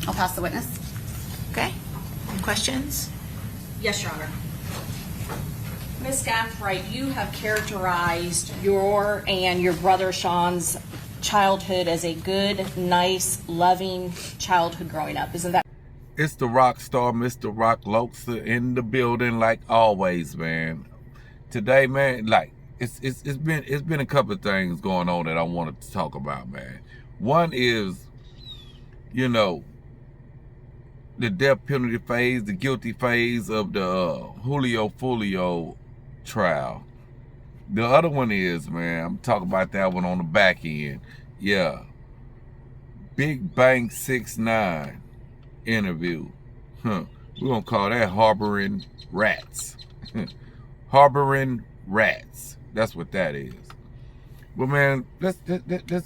I'll pass the witness. Okay. Any questions? Yes, Your Honor. Ms. Gathright, you have characterized your and your brother Sean's childhood as a good, nice, loving childhood growing up. Isn't that? It's the rock star, Mr. Rock Loxa, in the building like always, man. Today, man, like it's been a couple of things going on that I wanted to talk about, man. One is, you know, the death penalty phase, the guilty phase of the Joolio Foolio trial. The other one is, man, I'm talking about that one on the back end. Yeah. Big Bang 6ix9ine interview. We're gonna call that harboring rats. Harboring rats. That's what that is. But man, let's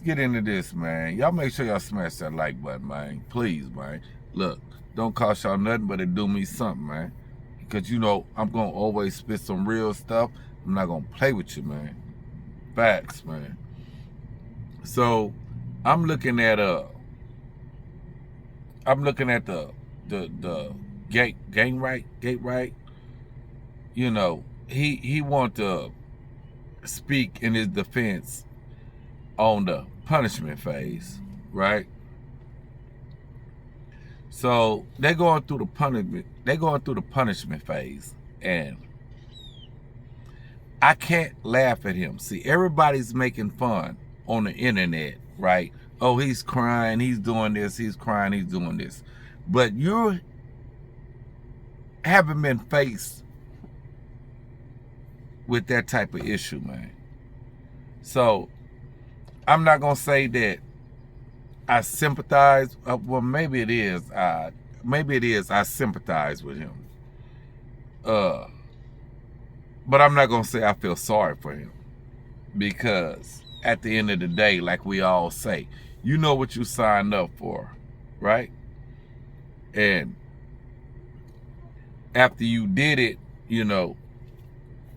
get into this, man. Y'all make sure y'all smash that like button, man. Please, man. Look, don't cost y'all nothing, but it do me something, man. Because you know I'm gonna always spit some real stuff. I'm not gonna play with you, man. Facts, man. So I'm looking at the gate right. You know, he want to speak in his defense on the punishment phase, right? So they're going through the punishment phase, and I can't laugh at him. See, everybody's making fun on the internet, right? Oh, he's crying, he's doing this, he's crying, he's doing this. But you haven't been faced with that type of issue, man. So I'm not gonna say that I sympathize. Well, maybe it is. I sympathize with him. But I'm not gonna say I feel sorry for him, because at the end of the day, like we all say, you know what you signed up for, right? And after you did it, you know,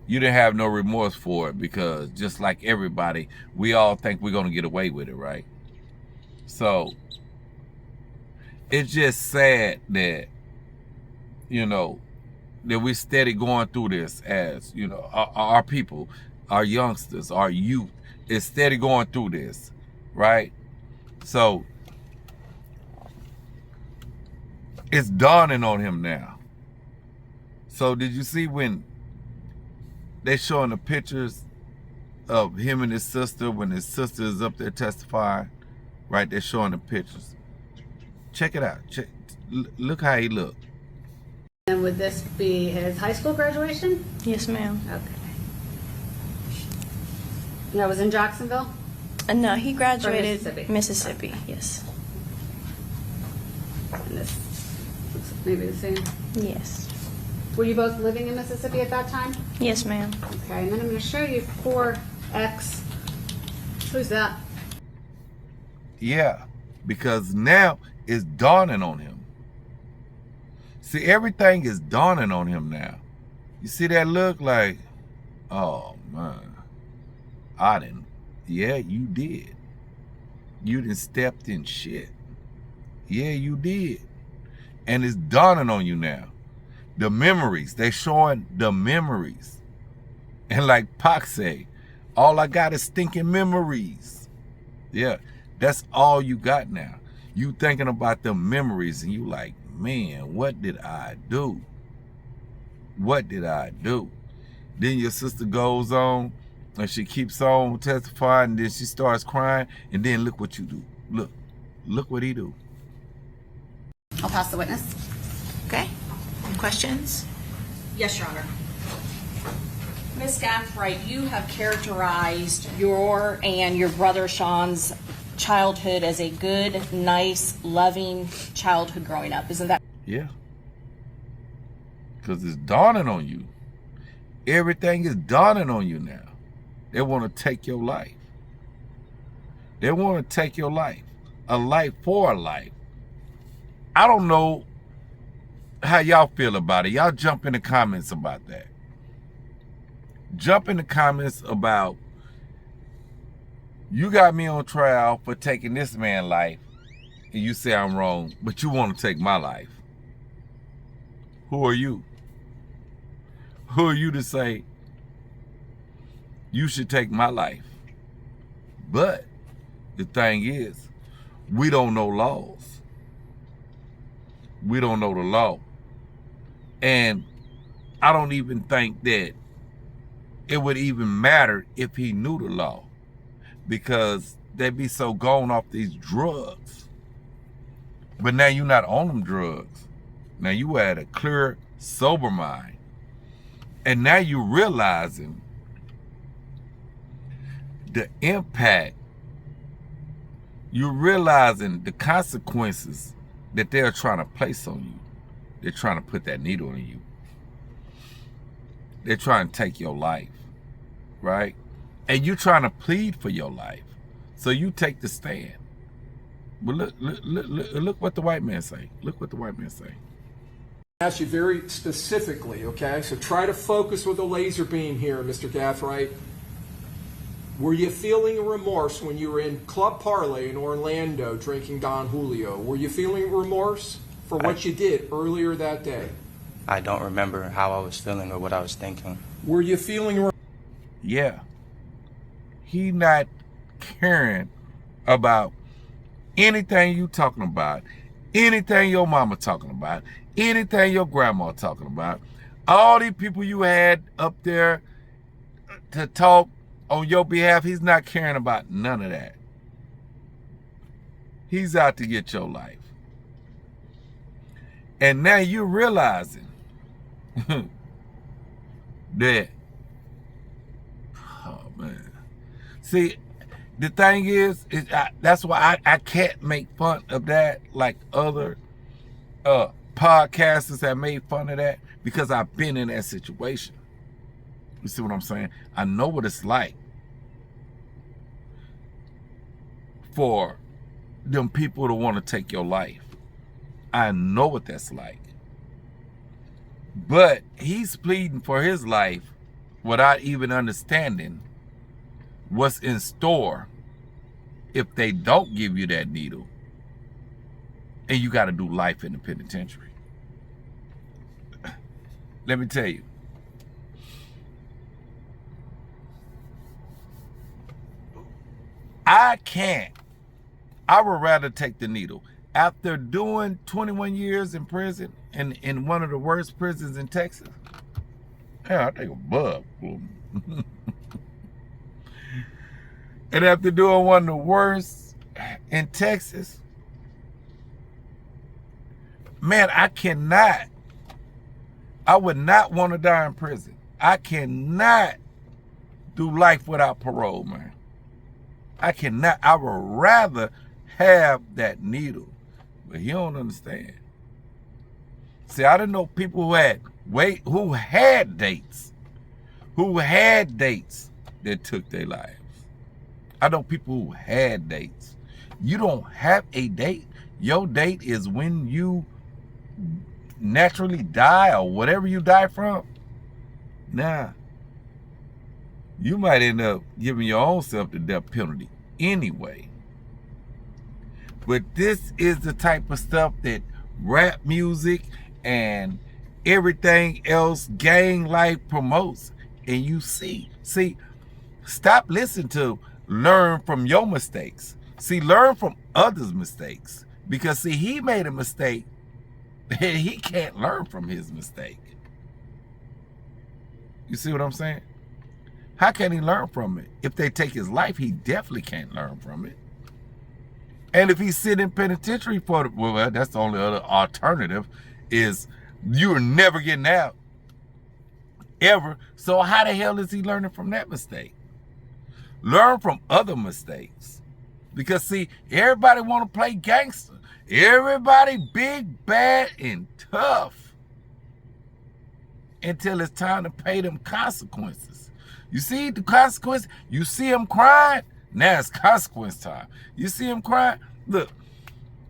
you didn't have no remorse for it, because just like everybody, we all think we're gonna get away with it, right? So it's just sad that, you know, that we're steady going through this, as, you know, our people, our youngsters, our youth is steady going through this, right? So it's dawning on him now. So did you see when they showing the pictures of him and his sister, when his sister is up there testifying, right? They're showing the pictures. Check it out. Look how he looked. And would this be his high school graduation? Yes, ma'am. Okay. That was in Jacksonville? No, he graduated Mississippi. Mississippi. Yes. And this looks maybe the same. Yes. Were you both living in Mississippi at that time? Yes, ma'am. Okay, and then I'm going to show you 4X. Who's that? Yeah, because now it's dawning on him. See, everything is dawning on him now. You see that look like, oh man, I didn't. Yeah, you did. You done stepped in shit. Yeah, you did. And it's dawning on you now. The memories, they showing the memories. And like Pac say, all I got is stinking memories. Yeah, that's all you got now. You thinking about the memories, and you like, man, what did I do? What did I do? Then your sister goes on, and she keeps on testifying, and then she starts crying, and then look what you do. Look what he do. I'll pass the witness. Okay. Any questions? Yes, Your Honor. Ms. Gathright, you have characterized your and your brother Sean's childhood as a good, nice, loving childhood growing up. Isn't that? Yeah. Because it's dawning on you. Everything is dawning on you now. They want to take your life. They want to take your life. A life for a life. I don't know how y'all feel about it. Y'all jump in the comments about that. Jump in the comments about, you got me on trial for taking this man's life, and you say I'm wrong, but you want to take my life. Who are you? Who are you to say you should take my life? But the thing is, we don't know laws. We don't know the law. And I don't even think that it would even matter if he knew the law, because they'd be so gone off these drugs. But now you're not on them drugs. Now you had a clear, sober mind. And now you're realizing the impact. You're realizing the consequences that they're trying to place on you. They're trying to put that needle in you. They're trying to take your life, right? And you're trying to plead for your life. So you take the stand. But look what the white man say. Look what the white man say. Ask you very specifically, okay? So try to focus with a laser beam here, Mr. Gathright. Were you feeling remorse when you were in Club Parlay in Orlando drinking Don Joolio? Were you feeling remorse for what you did earlier that day? I don't remember how I was feeling or what I was thinking. Were you feeling Yeah. He not caring about anything you talking about, anything your mama talking about, anything your grandma talking about. All these people you had up there to talk on your behalf, he's not caring about none of that. He's out to get your life. And now you're realizing that, oh man. See, the thing is that's why I can't make fun of that like other podcasters that made fun of that, because I've been in that situation. You see what I'm saying? I know what it's like for them people to want to take your life. I know what that's like. But he's pleading for his life without even understanding what's in store if they don't give you that needle and you got to do life in the penitentiary. Let me tell you, I would rather take the needle. After doing 21 years in prison, in one of the worst prisons in Texas, yeah, I take a bug. And after doing one of the worst in Texas, man, I would not want to die in prison. I cannot do life without parole, man. I cannot. I would rather have that needle. But he don't understand. See, I didn't know people who had dates that took their lives. I know people who had dates. You don't have a date. Your date is when you naturally die or whatever you die from. Nah. You might end up giving your own self the death penalty anyway. But this is the type of stuff that rap music and everything else, gang life promotes. And you see, stop listening to learn from your mistakes. See, learn from others' mistakes. Because see, he made a mistake and he can't learn from his mistake. You see what I'm saying? How can he learn from it? If they take his life, he definitely can't learn from it. And if he's sitting in penitentiary for well, that's the only other alternative, is you're never getting out. Ever. So how the hell is he learning from that mistake? Learn from other mistakes. Because see, everybody want to play gangster. Everybody big, bad, and tough. Until it's time to pay them consequences. You see the consequence? You see him crying? Now it's consequence time. You see him crying? Look,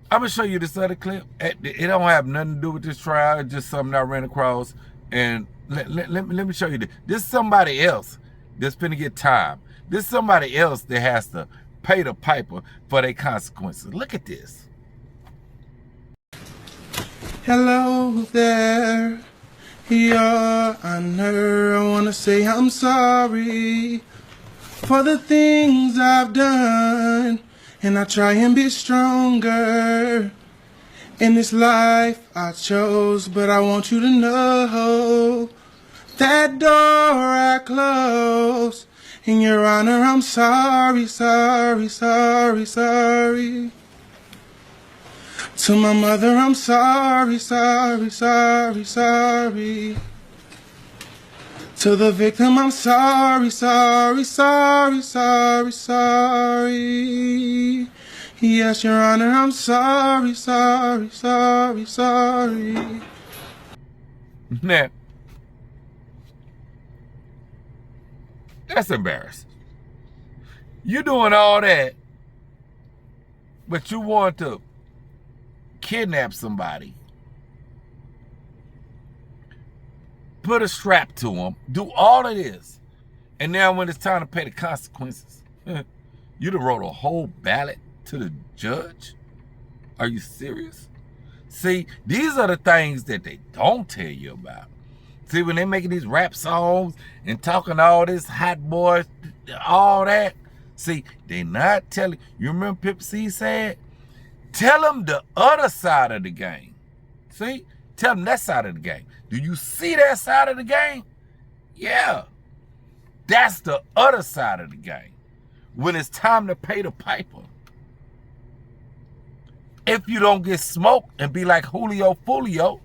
I'm going to show you this other clip. It don't have nothing to do with this trial. It's just something I ran across. And let me show you this. This is somebody else that's finna get time. This is somebody else that has to pay the piper for their consequences. Look at this. Hello there, Your Honor. I wanna say I'm sorry for the things I've done, and I try and be stronger in this life I chose. But I want you to know that door I closed. In Your Honor, I'm sorry, sorry, sorry, sorry. To my mother, I'm sorry, sorry, sorry, sorry. To the victim, I'm sorry, sorry, sorry, sorry, sorry. Yes, Your Honor, I'm sorry, sorry, sorry, sorry. Now, that's embarrassing. You doing all that, but you want to kidnap somebody, put a strap to them, do all of this, and now when it's time to pay the consequences, you done wrote a whole ballot to the judge? Are you serious? See, these are the things that they don't tell you about. See, when they making these rap songs and talking all this hot boy, all that, see, they not telling. You remember Pip C said, tell them the other side of the game. See? Tell them that side of the game. Do you see that side of the game? Yeah. That's the other side of the game. When it's time to pay the piper. If you don't get smoked and be like Joolio Foolio,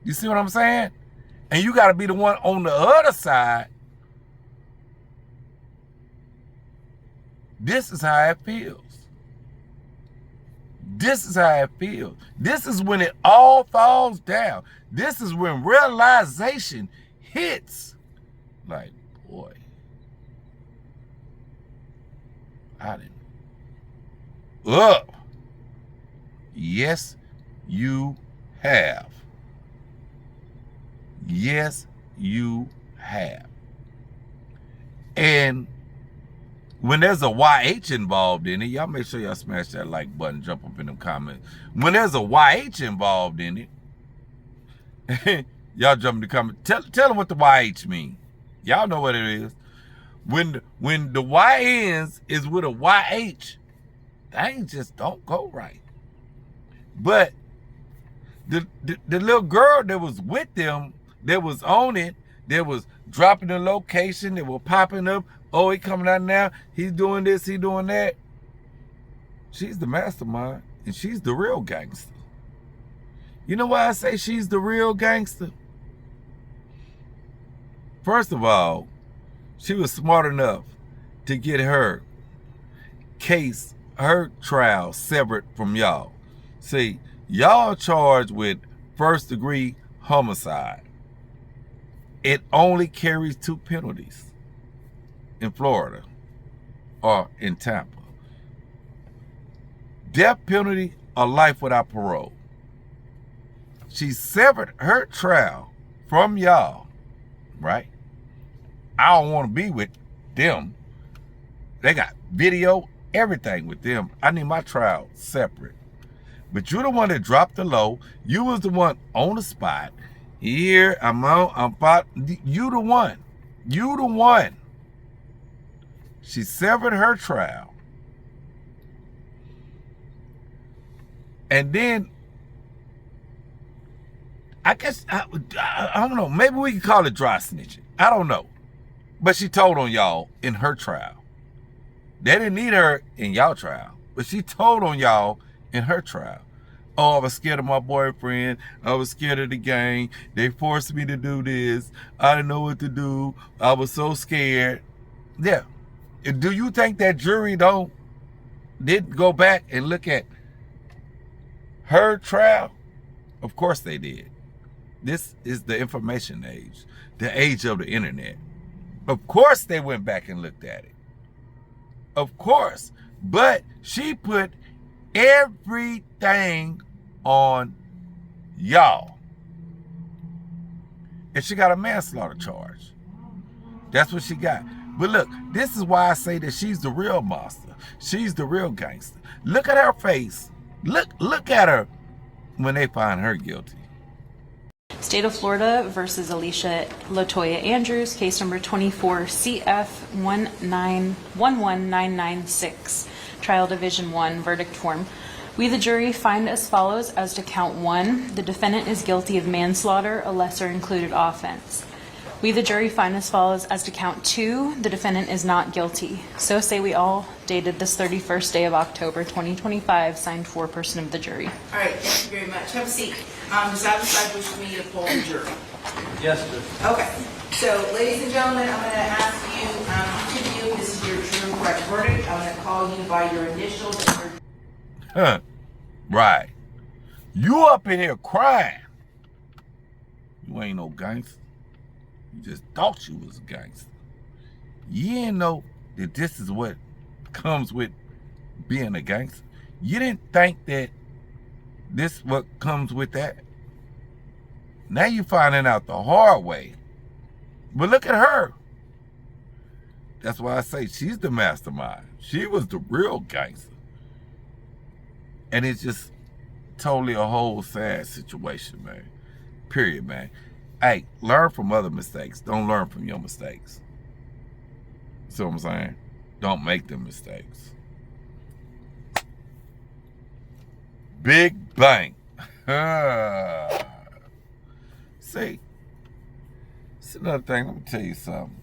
you see what I'm saying? And you got to be the one on the other side. This is how it feels. This is how it feels. This is when it all falls down. This is when realization hits. Like, boy, I didn't. Ugh. Yes, you have. Yes, you have. And when there's a YH involved in it, y'all make sure y'all smash that like button, jump up in them comments. When there's a YH involved in it, y'all jump in the comments. Tell them what the YH mean. Y'all know what it is. When the YNs is with a YH, things just don't go right. But the little girl that was with them, that was on it, that was dropping the location, that was popping up, oh, he coming out now, he's doing this, he doing that. She's the mastermind, and she's the real gangster. You know why I say she's the real gangster? First of all, she was smart enough to get her case, her trial severed from y'all. See, y'all charged with first-degree homicide. It only carries 2 penalties in Florida or in Tampa. Death penalty or life without parole. She severed her trial from y'all, right? I don't want to be with them. They got video, everything with them. I need my trial separate. But you're the one that dropped the low. You was the one on the spot. Here, I'm out, I'm pop. You the one. You the one. She severed her trial. And then, I guess, I don't know, maybe we can call it dry snitching. I don't know. But she told on y'all in her trial. They didn't need her in y'all trial. But she told on y'all in her trial. Oh, I was scared of my boyfriend. I was scared of the gang. They forced me to do this. I didn't know what to do. I was so scared. Yeah. Do you think that jury didn't go back and look at her trial? Of course they did. This is the information age, the age of the internet. Of course they went back and looked at it. Of course. But she put everything on y'all. And she got a manslaughter charge. That's what she got. But look, this is why I say that she's the real monster. She's the real gangster. Look at her face. Look at her when they find her guilty. State of Florida versus Alicia Latoya Andrews, case number 24 CF 11996, Trial Division 1, verdict form. We, the jury, find as follows as to count 1, the defendant is guilty of manslaughter, a lesser included offense. We, the jury, find as follows as to count 2, the defendant is not guilty. So say we all, dated this 31st day of October 2025, signed foreperson of the jury. All right, thank you very much. Have a seat. Does either side wish for me to poll the jury? Yes, sir. Okay. So, ladies and gentlemen, I'm going to ask you, each of you, this is your true and correct verdict. I'm going to call you by your initials and your... Huh. Right. You up in here crying. You ain't no gangster. You just thought you was a gangster. You didn't know that this is what comes with being a gangster. You didn't think that this what comes with that. Now you finding out the hard way. But look at her. That's why I say she's the mastermind. She was the real gangster. And it's just totally a whole sad situation, man. Period, man. Hey, learn from other mistakes. Don't learn from your mistakes. See what I'm saying? Don't make them mistakes. Big bang. See, it's another thing. Let me tell you something.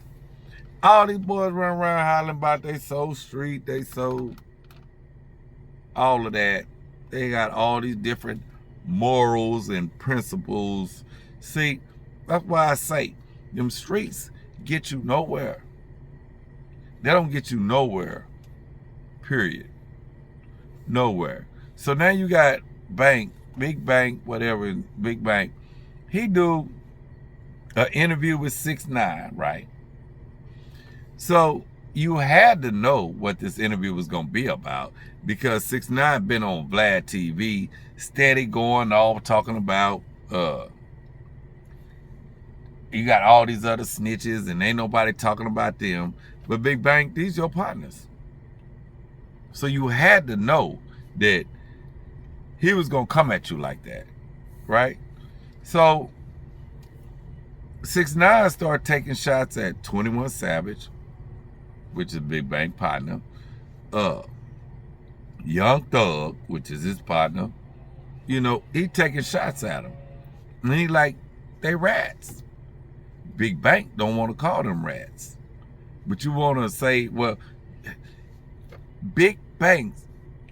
All these boys run around hollering about they so street, they so all of that. They got all these different morals and principles. See, that's why I say them streets get you nowhere. They don't get you nowhere. Period. Nowhere. So now you got Bank, Big Bank, whatever, Big Bank. He do an interview with 6ix9ine, right? So you had to know what this interview was going to be about because 6ix9ine been on Vlad TV, steady going all talking about, you got all these other snitches and ain't nobody talking about them. But Big Bang, these your partners. So you had to know that he was going to come at you like that, right? So 6ix9ine started taking shots at 21 Savage, which is Big Bang partner, Young Thug, which is his partner. You know, he taking shots at him. And he like, they rats. Big Bang don't want to call them rats. But you want to say, well, Big Bang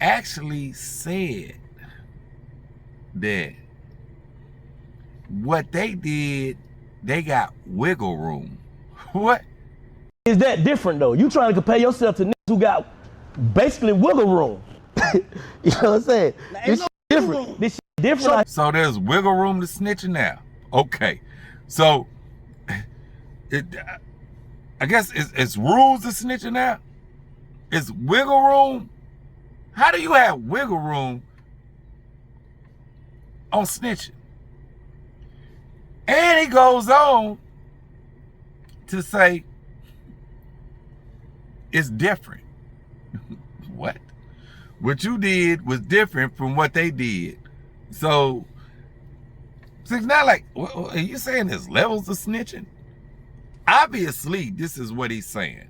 actually said that what they did, they got wiggle room. What? Is that different though? You trying to compare yourself to niggas who got basically wiggle room. You know what I'm saying? This shit different. This shit different. So there's wiggle room to snitching now. Okay. So I guess it's rules to snitching now. It's wiggle room. How do you have wiggle room on snitching? And he goes on to say it's different. What? What you did was different from what they did. So it's not like, are you saying there's levels of snitching? Obviously, this is what he's saying.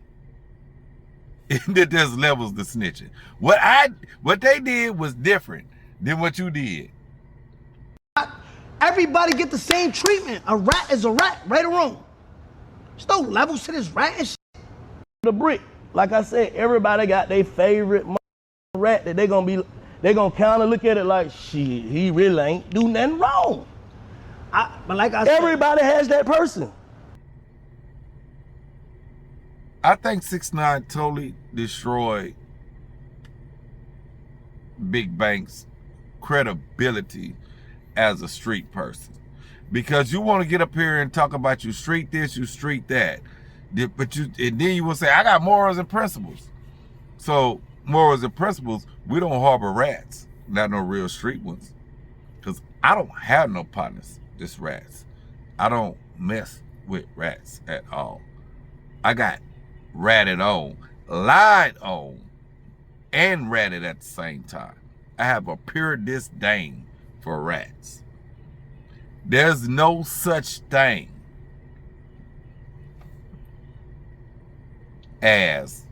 That there's levels to snitching. What they did was different than what you did. Everybody get the same treatment. A rat is a rat, right or wrong. There's no levels to this rat and shit. The brick, like I said, everybody got their favorite rat that they gonna kind of look at it like, shit, he really ain't do nothing wrong. But like I said, everybody has that person. I think 6ix9ine totally destroyed Big Bank's credibility as a street person. Because you want to get up here and talk about you street this, you street that. But and then you will say, I got morals and principles. So morals and principles, we don't harbor rats, not no real street ones. Because I don't have no partners, just rats. I don't mess with rats at all. I got ratted on, lied on, and ratted at the same time. I have a pure disdain for rats. There's no such thing as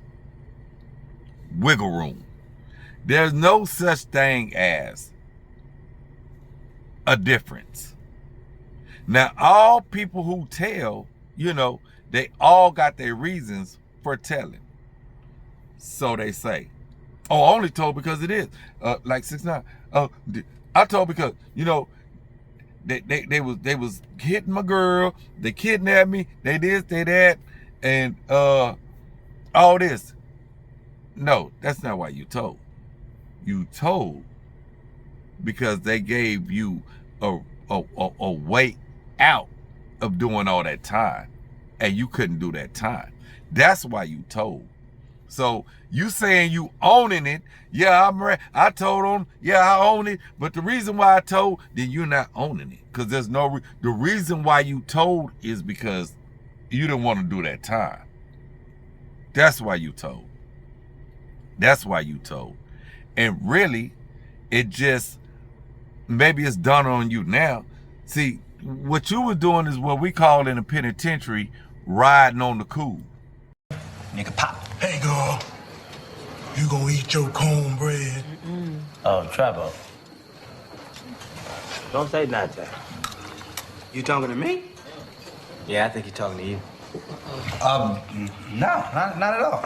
wiggle room. There's no such thing as a difference. Now, all people who tell, you know, they all got their reasons for telling. So they say, oh, I only told because it is. Like 6ix9ine. Oh, I told because, you know, they was hitting my girl, they kidnapped me, they this, they that, and all this. No, that's not why you told. You told because they gave you a way out of doing all that time, and you couldn't do that time. That's why you told. So you saying you owning it, yeah, I told them, yeah, I own it, but the reason why I told, then you're not owning it, because there's no the reason why you told is because you didn't want to do that time. That's why you told. That's why you told. And really, it just, maybe it's done on you now. See, what you were doing is what we call in the penitentiary riding on the cool. Nigga pop. Hey, girl, you gonna eat your cornbread? Oh, Trevor. Don't say nothing. You talking to me? Yeah, I think you're talking to you. No, not at all.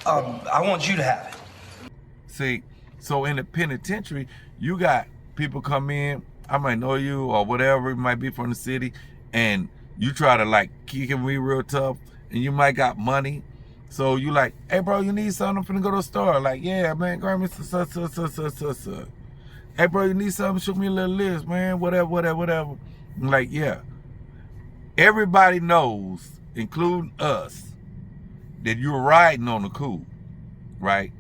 I want you to have it. See, so in the penitentiary, you got people come in, I might know you or whatever, it might be from the city, and you try to like kick me real tough, and you might got money. So you like, hey bro, you need something? I'm finna go to the store. Like, yeah, man, grab me some. Hey bro, you need something? Shoot me a little list, man. Whatever. I'm like, yeah. Everybody knows, including us, that you're riding on the cool, right?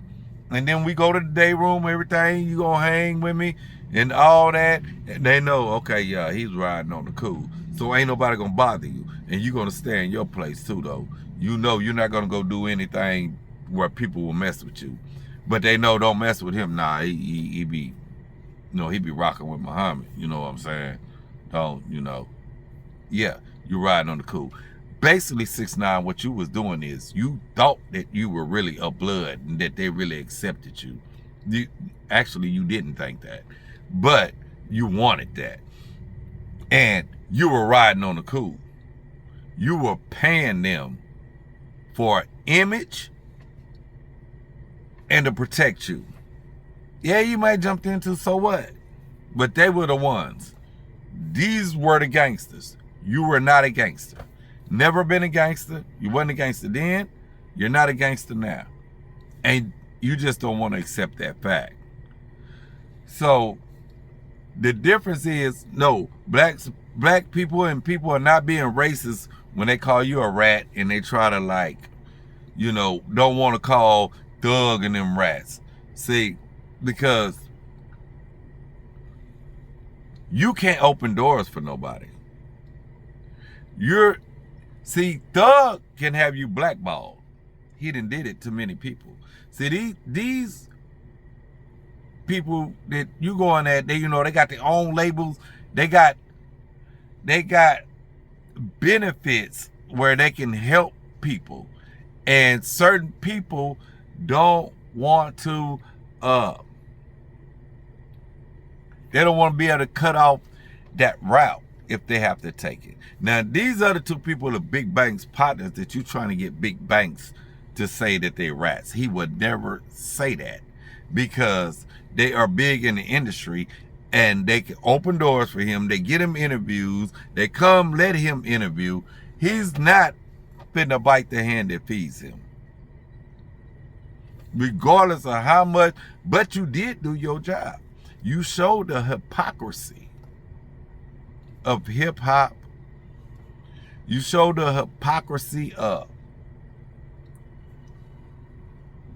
And then we go to the day room, everything, you gonna hang with me and all that. And they know, okay, yeah, he's riding on the cool. So ain't nobody gonna bother you. And you're gonna stay in your place too, though. You know you're not gonna go do anything where people will mess with you. But they know don't mess with him. Nah, he be, you know, he be rocking with Muhammad. You know what I'm saying? Don't, you know. Yeah, you're riding on the cool. Basically, 6ix9ine, what you was doing is you thought that you were really a blood and that they really accepted you. Actually, you didn't think that, but you wanted that. And you were riding on the cool. You were paying them for image and to protect you. Yeah, you might jumped into, so what? But they were the ones. These were the gangsters. You were not a gangster. Never been a gangster. You wasn't a gangster then. You're not a gangster now. And you just don't want to accept that fact. So the difference is, no, black people and people are not being racist when they call you a rat and they try to, like, you know, don't want to call Thug and them rats. See, because you can't open doors for nobody. See, Thug can have you blackballed. He done did it to many people. See, these people that you going at, they, you know, they got their own labels. They got benefits where they can help people. And certain people don't want to, they don't want to be able to cut off that route if they have to take it. Now, these other two people are big banks partners that you trying to get big banks to say that they're rats. He would never say that because they are big in the industry and they can open doors for him. They get him interviews. They come let him interview. He's not finna bite the hand that feeds him. Regardless of how much, but you did do your job. You showed the hypocrisy of hip hop. You showed the hypocrisy of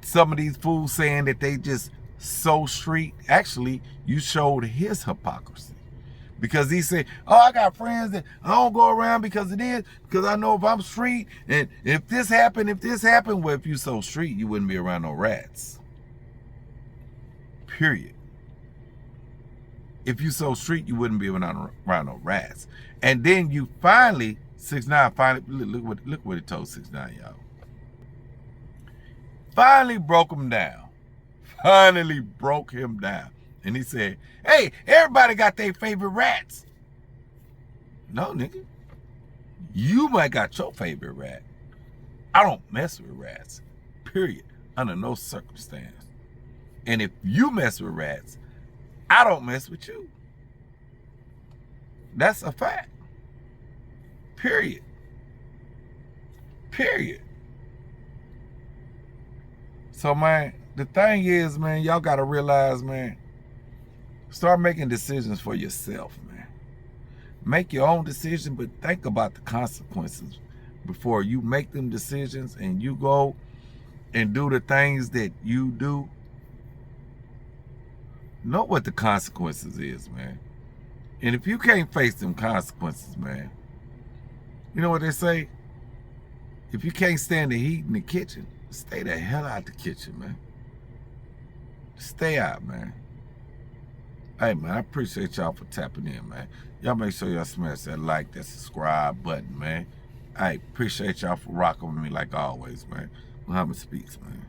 some of these fools saying that they just so street. Actually, you showed his hypocrisy. Because he said, oh, I got friends that I don't go around because it is, because I know if I'm street, and if this happened, well, if you so street, you wouldn't be around no rats. Period. If you so street, you wouldn't be around no rats. And then you finally, 6ix9ine finally, look what he told 6ix9ine, y'all. Finally broke him down. Finally broke him down. And he said, hey, everybody got their favorite rats. No, nigga. You might got your favorite rat. I don't mess with rats. Period. Under no circumstance. And if you mess with rats, I don't mess with you. That's a fact. Period. Period. So, man, the thing is, man, y'all got to realize, man, start making decisions for yourself, man. Make your own decision, but think about the consequences before you make them decisions and you go and do the things that you do. Know what the consequences is, man. And if you can't face them consequences, man, you know what they say? If you can't stand the heat in the kitchen, stay the hell out the kitchen, man. Stay out, man. Hey, man, I appreciate y'all for tapping in, man. Y'all make sure y'all smash that like, that subscribe button, man. I appreciate y'all for rocking with me like always, man. Muhammad Speaks, man.